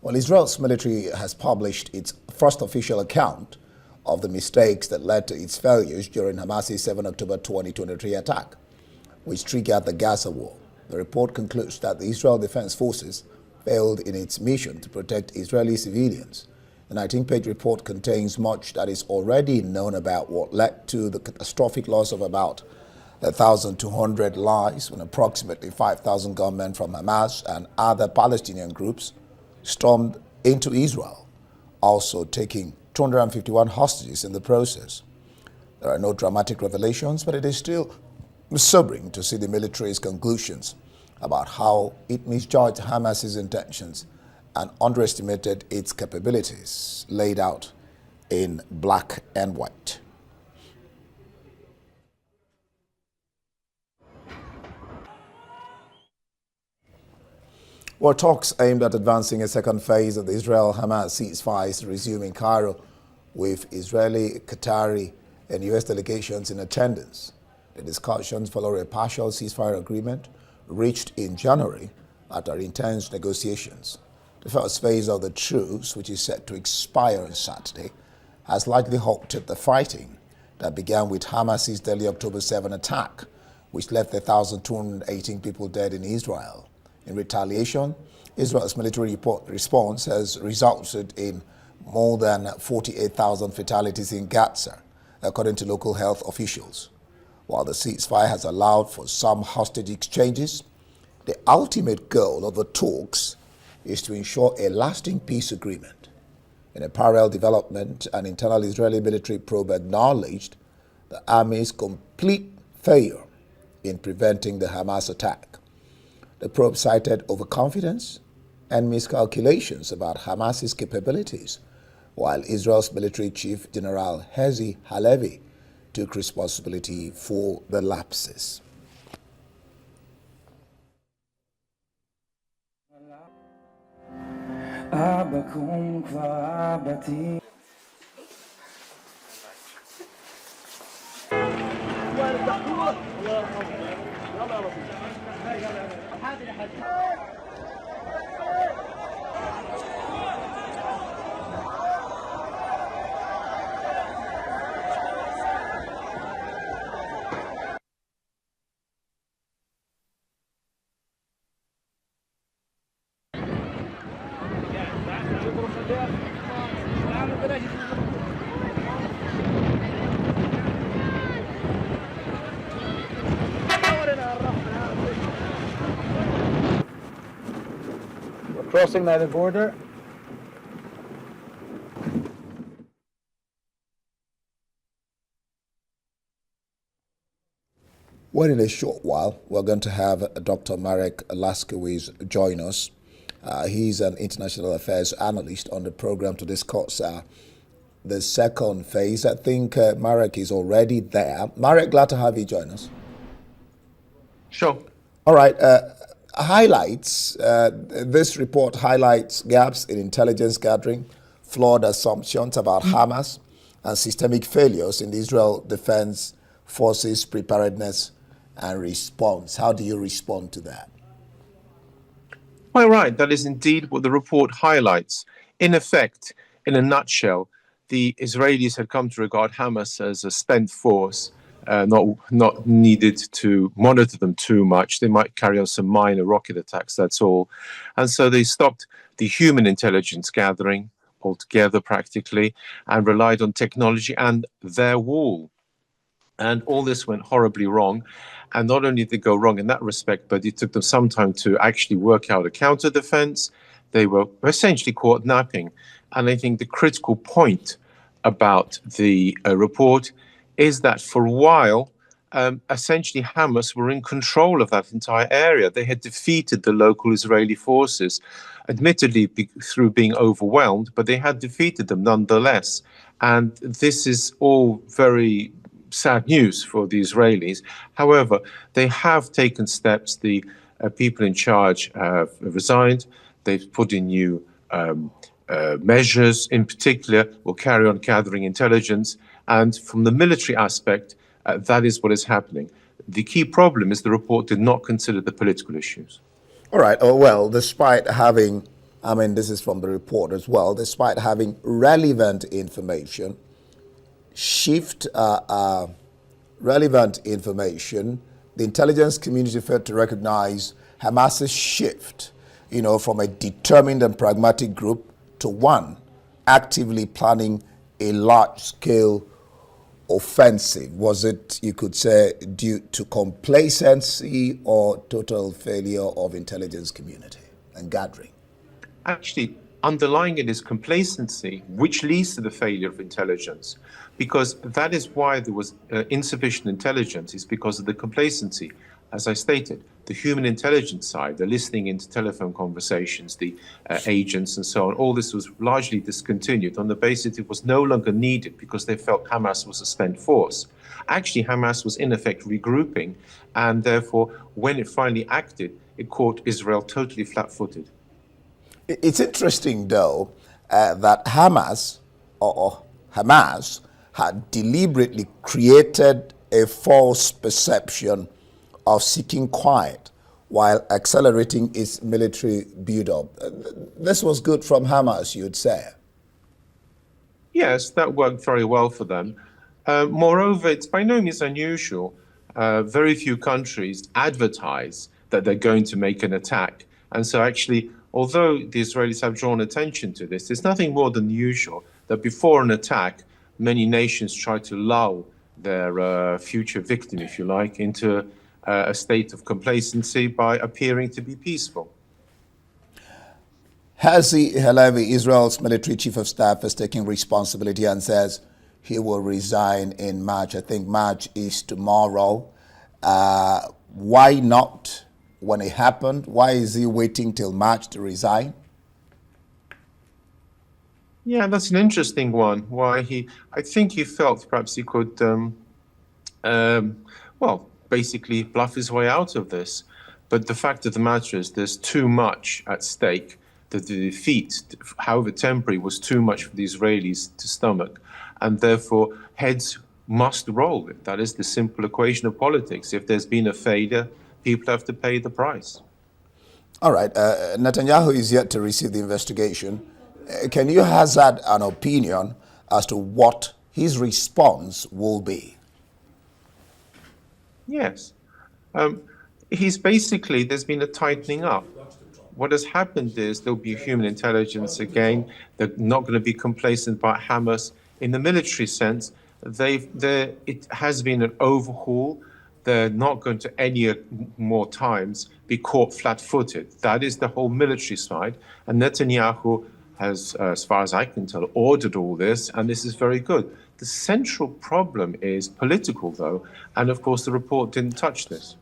Well, Israel's military has published its first official account of the mistakes that led to its failures during Hamas's 7 October 2023 attack, which triggered the Gaza war. The report concludes that the Israel Defense Forces failed in its mission to protect Israeli civilians. The 19-page report contains much that is already known about what led to the catastrophic loss of about 1,200 lives when approximately 5,000 gunmen from Hamas and other Palestinian groups stormed into Israel, also taking 251 hostages in the process. There are no dramatic revelations, but it is still sobering to see the military's conclusions about how it misjudged Hamas's intentions and underestimated its capabilities, laid out in black and white. Well, talks aimed at advancing a second phase of the Israel-Hamas ceasefire resume in Cairo, with Israeli, Qatari, and U.S. delegations in attendance. The discussions follow a partial ceasefire agreement reached in January after intense negotiations. The first phase of the truce, which is set to expire on Saturday, has likely halted the fighting that began with Hamas's deadly October 7 attack, which left 1,218 people dead in Israel. In retaliation, Israel's military response has resulted in more than 48,000 fatalities in Gaza, according to local health officials. While the ceasefire has allowed for some hostage exchanges, the ultimate goal of the talks is to ensure a lasting peace agreement. In a parallel development, an internal Israeli military probe acknowledged the army's complete failure in preventing the Hamas attack. The probe cited overconfidence and miscalculations about Hamas's capabilities, while Israel's military chief, General Herzi Halevi, took responsibility for the lapses. We're crossing now the border. Well, in a short while, we're going to have Dr. Marek Laskiewicz join us. He's an international affairs analyst on the program to discuss the second phase. I think Marek is already there. Marek, glad to have you join us. Sure. All right. This report highlights gaps in intelligence gathering, flawed assumptions about Hamas, and systemic failures in the Israel Defense Forces preparedness and response. How do you respond to that? Well, right. That is indeed what the report highlights. In effect, in a nutshell, the Israelis had come to regard Hamas as a spent force, not needed to monitor them too much. They might carry on some minor rocket attacks, that's all. And so they stopped the human intelligence gathering altogether, practically, and relied on technology and their wall. And all this went horribly wrong. And not only did they go wrong in that respect, but it took them some time to actually work out a counter-defense. They were essentially caught napping. And I think the critical point about the report is that for a while, essentially Hamas were in control of that entire area. They had defeated the local Israeli forces, admittedly through being overwhelmed, but they had defeated them nonetheless. And this is all very sad news for the Israelis. However, they have taken steps. The people in charge have resigned. They've put in new measures. In particular, will carry on gathering intelligence. And from the military aspect, that is what is happening. The key problem is the report did not consider the political issues. All right. Oh, well, despite having I mean, this is from the report as well, despite having relevant information, relevant information, the intelligence community failed to recognize Hamas's shift, from a determined and pragmatic group to one actively planning a large-scale offensive. Was it, you could say, due to complacency or total failure of intelligence community and gathering? Actually, underlying it is complacency, which leads to the failure of intelligence, because that is why there was insufficient intelligence, is because of the complacency. As I stated, the human intelligence side, the listening into telephone conversations, the agents and so on, all this was largely discontinued on the basis it was no longer needed because they felt Hamas was a spent force. Actually, Hamas was in effect regrouping, and therefore, when it finally acted, it caught Israel totally flat-footed. It's interesting, though, that Hamas had deliberately created a false perception of seeking quiet while accelerating its military build-up. This was good from Hamas, you'd say. Yes, that worked very well for them. Moreover, it's by no means unusual. Very few countries advertise that they're going to make an attack. And so actually, although the Israelis have drawn attention to this, it's nothing more than usual that before an attack, many nations try to lull their future victim, if you like, into a state of complacency by appearing to be peaceful. Herzi Halevi, Israel's military chief of staff, is taking responsibility and says he will resign in March. I think March is tomorrow. Why not when it happened? Why is he waiting till March to resign? Yeah, that's an interesting one. I think he felt perhaps he could, basically bluff his way out of this. But the fact of the matter is there's too much at stake. The defeat, however temporary, was too much for the Israelis to stomach. And therefore, heads must roll. That is the simple equation of politics. If there's been a failure, people have to pay the price. All right. Netanyahu is yet to receive the investigation. Can you hazard an opinion as to what his response will be? Yes. There's been a tightening up. What has happened is there'll be human intelligence again. They're not going to be complacent about Hamas. In the military sense, it has been an overhaul. They're not going to any more times be caught flat-footed. That is the whole military side. And Netanyahu has, as far as I can tell, ordered all this, and this is very good. The central problem is political, though, and of course the report didn't touch this.